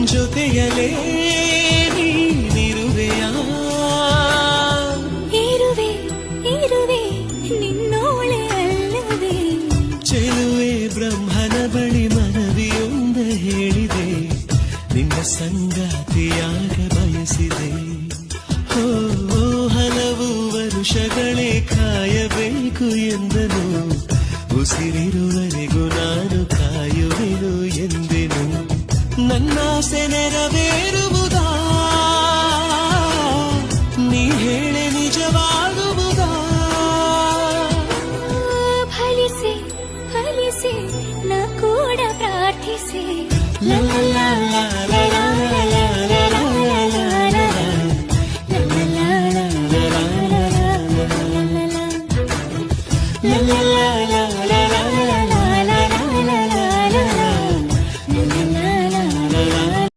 ಜೊತೆಯಲೇ ನೀನಿರುವೆಯ ಇರುವೆ ಇರುವೆ ನಿನ್ನೋಳೆ ಅಲ್ಲವೇ ಚೆಲುವೆ ಬ್ರಹ್ಮನ ಬಳಿ ಮನವಿಯೊಂದ ಹೇಳಿದೆ ನಿನ್ನ ಸಂಗಾತಿಯಾಗ ಬಯಸಿದೆ ಹಲವು ವರುಷಗಳೇ ಕಾಯಬೇಕು ಎಂದನು ಉಸಿರಿರುವರೆಗೂ ನಾನು ಕಾಯುವೆನು ಎಂದೆನು ನನ್ನಾಸೆ ನೆರವೇರುವುದಾ ನೀ ಹೇಳೆ ನಿಜವಾಗುವುದಾ ಫಲಿಸಿ ಫಲಿಸಿ ನಾ ಕೂಡ ಪ್ರಾರ್ಥಿಸಿ ಲ ಲ ಲ ಲ